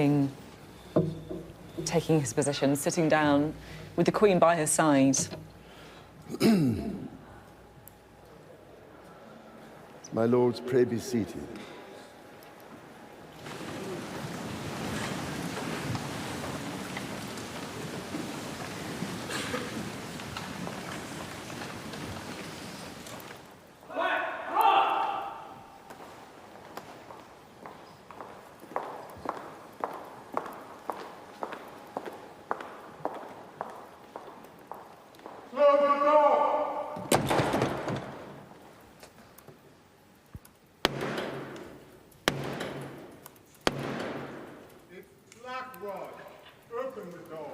King taking his position, sitting down with the Queen by his side. My lords, pray be seated. Open the door.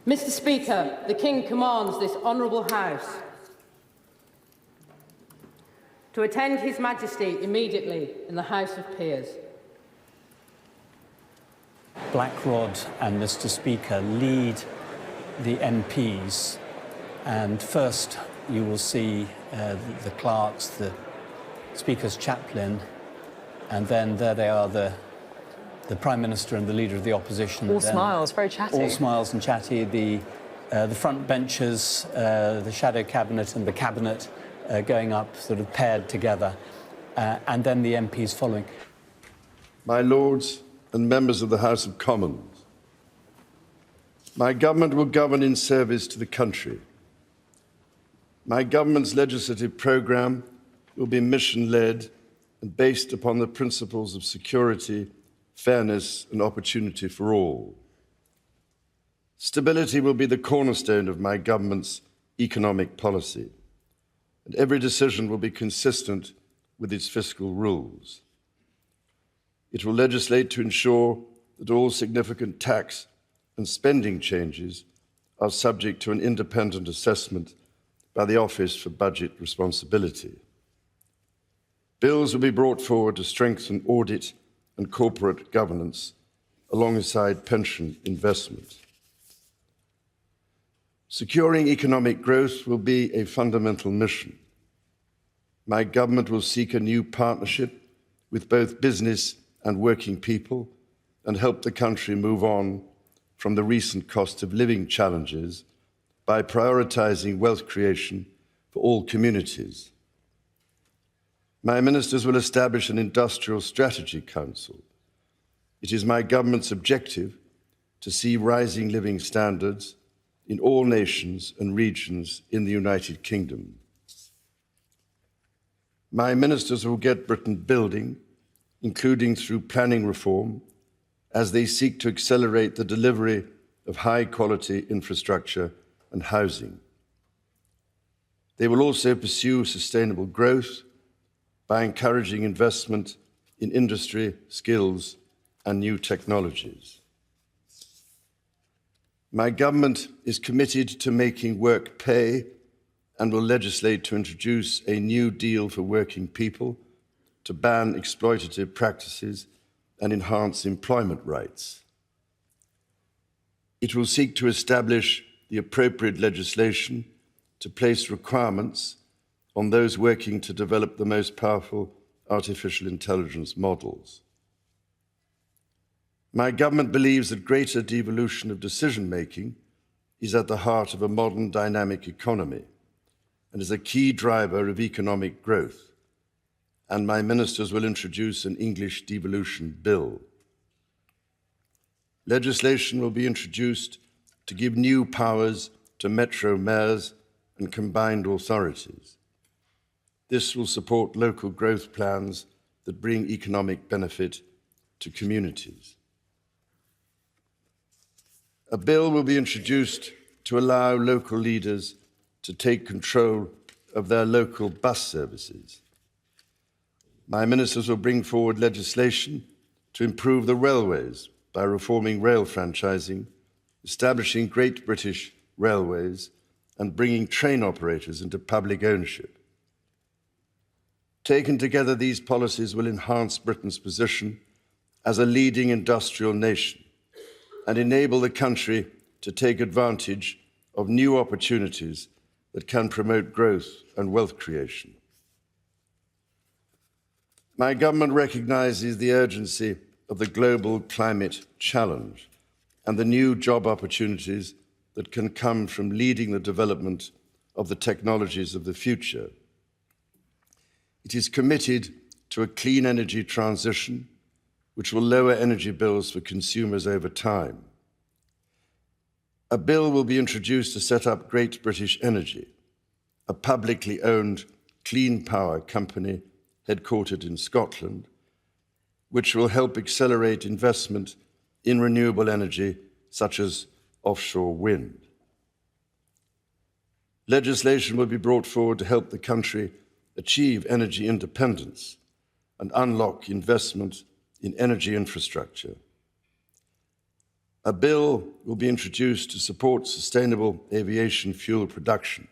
Mr. Speaker, the King commands this honourable House to attend His Majesty immediately in the House of Peers. Blackrod and Mr. Speaker lead the MPs, and first you will see the clerks, the Speaker's chaplain, and then there they are, the Prime Minister and the Leader of the Opposition. All smiles, very chatty. All smiles and chatty. The front benches, the Shadow Cabinet and the Cabinet going up sort of paired together, and then the MPs following. My Lords and members of the House of Commons, my government will govern in service to the country. My government's legislative programme will be mission-led and based upon the principles of security, fairness and opportunity for all. Stability will be the cornerstone of my government's economic policy, and every decision will be consistent with its fiscal rules. It will legislate to ensure that all significant tax and spending changes are subject to an independent assessment by the Office for Budget Responsibility. Bills will be brought forward to strengthen audit and corporate governance alongside pension investment. Securing economic growth will be a fundamental mission. My government will seek a new partnership with both business and working people and help the country move on from the recent cost of living challenges by prioritising wealth creation for all communities. My ministers will establish an Industrial Strategy Council. It is my government's objective to see rising living standards in all nations and regions in the United Kingdom. My ministers will get Britain building, including through planning reform, as they seek to accelerate the delivery of high-quality infrastructure and housing. They will also pursue sustainable growth by encouraging investment in industry, skills, and new technologies. My government is committed to making work pay and will legislate to introduce a new deal for working people to ban exploitative practices and enhance employment rights. It will seek to establish the appropriate legislation to place requirements on those working to develop the most powerful artificial intelligence models. My government believes that greater devolution of decision-making is at the heart of a modern dynamic economy and is a key driver of economic growth, and my ministers will introduce an English devolution bill. Legislation will be introduced to give new powers to metro mayors and combined authorities. This will support local growth plans that bring economic benefit to communities. A bill will be introduced to allow local leaders to take control of their local bus services. My ministers will bring forward legislation to improve the railways by reforming rail franchising, establishing Great British Railways, and bringing train operators into public ownership. Taken together, these policies will enhance Britain's position as a leading industrial nation and enable the country to take advantage of new opportunities that can promote growth and wealth creation. My government recognises the urgency of the global climate challenge and the new job opportunities that can come from leading the development of the technologies of the future. It is committed to a clean energy transition which will lower energy bills for consumers over time. A bill will be introduced to set up Great British Energy, a publicly owned clean power company headquartered in Scotland, which will help accelerate investment in renewable energy such as offshore wind. Legislation will be brought forward to help the country achieve energy independence and unlock investment in energy infrastructure. A bill will be introduced to support sustainable aviation fuel production.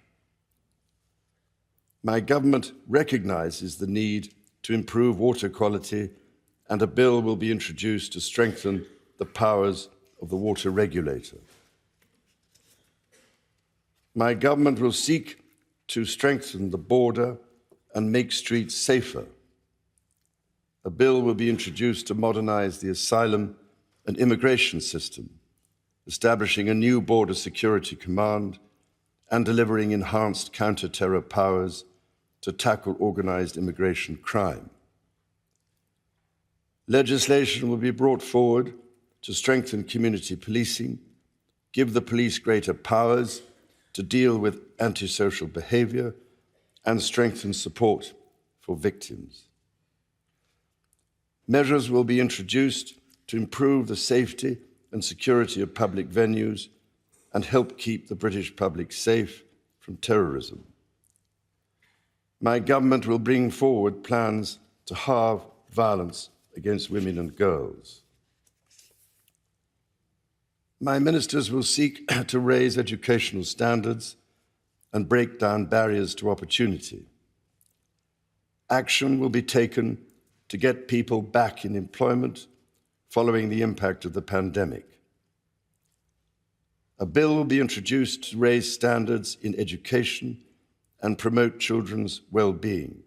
My government recognises the need to improve water quality, and a bill will be introduced to strengthen the powers of the water regulator. My government will seek to strengthen the border and make streets safer. A bill will be introduced to modernise the asylum and immigration system, establishing a new border security command and delivering enhanced counter-terror powers to tackle organised immigration crime. Legislation will be brought forward to strengthen community policing, give the police greater powers to deal with antisocial behaviour, and strengthen support for victims. Measures will be introduced to improve the safety and security of public venues and help keep the British public safe from terrorism. My government will bring forward plans to halve violence against women and girls. My ministers will seek to raise educational standards and break down barriers to opportunity. Action will be taken to get people back in employment following the impact of the pandemic. A bill will be introduced to raise standards in education and promote children's well-being.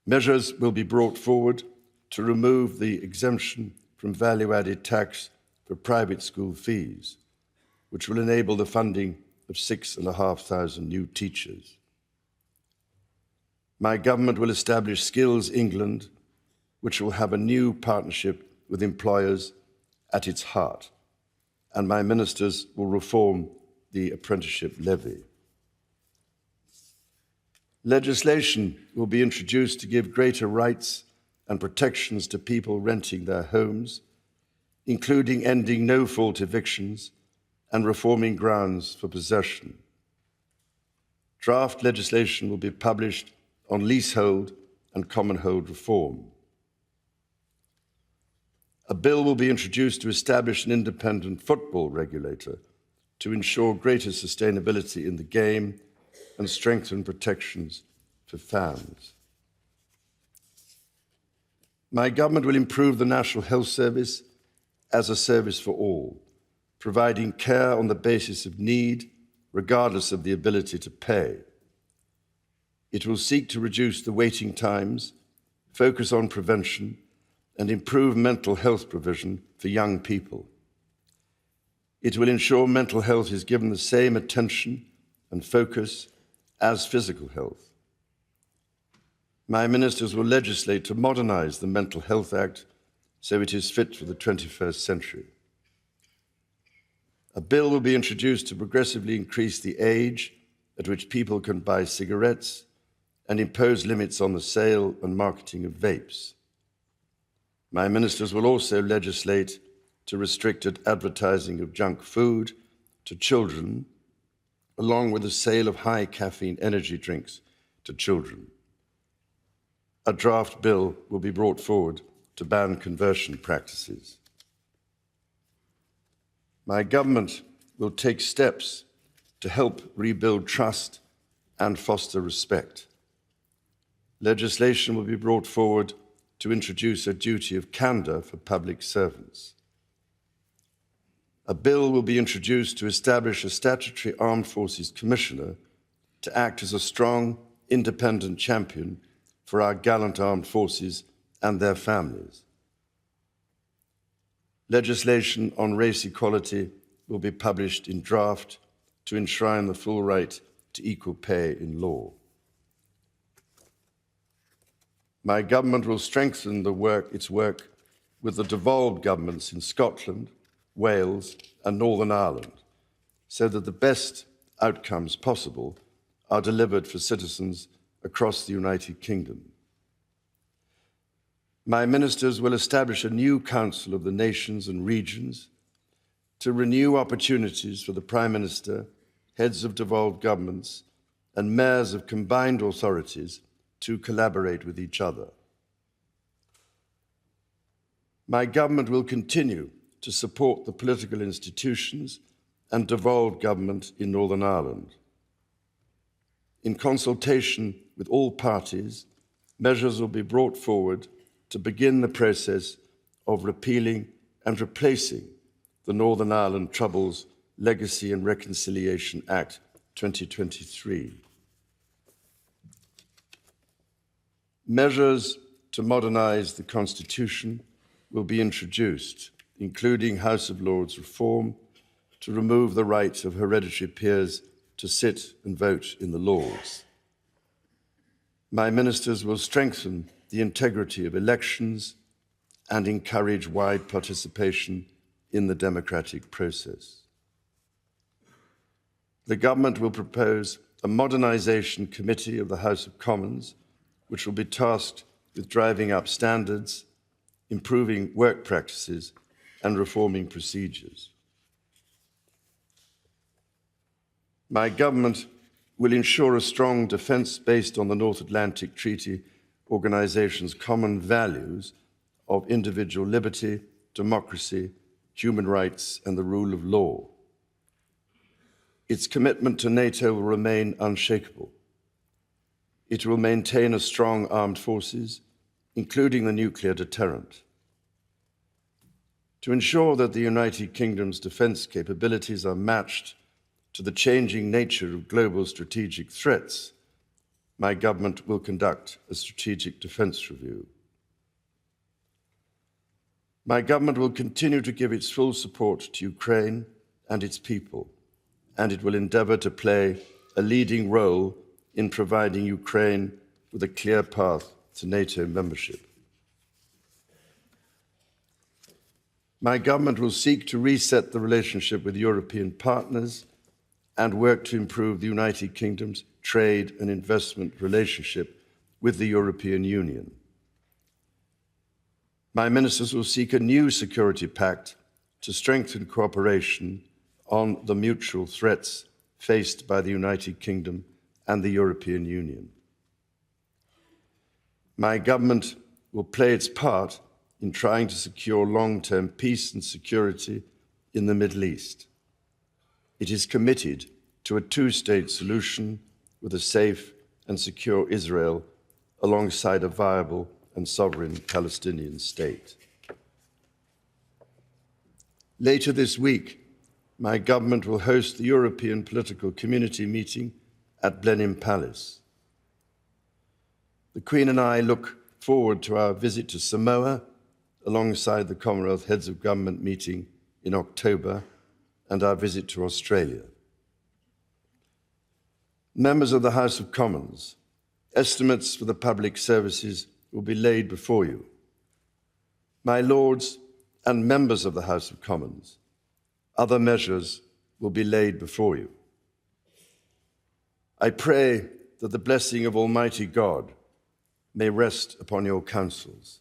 Measures will be brought forward to remove the exemption from value-added tax for private school fees, which will enable the funding of 6,500 new teachers. My government will establish Skills England, which will have a new partnership with employers at its heart, and my ministers will reform the apprenticeship levy. Legislation will be introduced to give greater rights and protections to people renting their homes, including ending no-fault evictions and reforming grounds for possession. Draft legislation will be published on leasehold and commonhold reform. A bill will be introduced to establish an independent football regulator to ensure greater sustainability in the game and strengthen protections for fans. My government will improve the National Health Service as a service for all, providing care on the basis of need, regardless of the ability to pay. It will seek to reduce the waiting times, focus on prevention, and improve mental health provision for young people. It will ensure mental health is given the same attention and focus as physical health. My ministers will legislate to modernise the Mental Health Act so it is fit for the 21st century. A bill will be introduced to progressively increase the age at which people can buy cigarettes and impose limits on the sale and marketing of vapes. My ministers will also legislate to restrict advertising of junk food to children, along with the sale of high caffeine energy drinks to children. A draft bill will be brought forward to ban conversion practices. My government will take steps to help rebuild trust and foster respect. Legislation will be brought forward to introduce a duty of candour for public servants. a bill will be introduced to establish a statutory Armed Forces Commissioner to act as a strong, independent champion for our gallant armed forces and their families. Legislation on race equality will be published in draft to enshrine the full right to equal pay in law. My government will strengthen its work with the devolved governments in Scotland, Wales and Northern Ireland, so that the best outcomes possible are delivered for citizens across the United Kingdom. My ministers will establish a new Council of the Nations and Regions to renew opportunities for the Prime Minister, heads of devolved governments and mayors of combined authorities to collaborate with each other. My government will continue to support the political institutions and devolved government in Northern Ireland. In consultation with all parties, measures will be brought forward to begin the process of repealing and replacing the Northern Ireland Troubles Legacy and Reconciliation Act 2023. Measures to modernise the Constitution will be introduced, including House of Lords reform, to remove the right of hereditary peers to sit and vote in the Lords. My ministers will strengthen the integrity of elections and encourage wide participation in the democratic process. The government will propose a modernisation committee of the House of Commons, which will be tasked with driving up standards, improving work practices and reforming procedures. My government will ensure a strong defence based on the North Atlantic Treaty Organisation's common values of individual liberty, democracy, human rights and the rule of law. Its commitment to NATO will remain unshakable. It will maintain a strong armed forces, including the nuclear deterrent. To ensure that the United Kingdom's defence capabilities are matched to the changing nature of global strategic threats, my government will conduct a strategic defence review. My government will continue to give its full support to Ukraine and its people, and it will endeavour to play a leading role in providing Ukraine with a clear path to NATO membership. My government will seek to reset the relationship with European partners and work to improve the United Kingdom's trade and investment relationship with the European Union. My ministers will seek a new security pact to strengthen cooperation on the mutual threats faced by the United Kingdom and the European Union. My government will play its part in trying to secure long-term peace and security in the Middle East. It is committed to a two-state solution with a safe and secure Israel alongside a viable and sovereign Palestinian state. Later this week, my government will host the European Political Community meeting at Blenheim Palace. The Queen and I look forward to our visit to Samoa alongside the Commonwealth Heads of Government meeting in October and our visit to Australia. Members of the House of Commons, estimates for the public services will be laid before you. My Lords and members of the House of Commons, other measures will be laid before you. I pray that the blessing of Almighty God may rest upon your councils.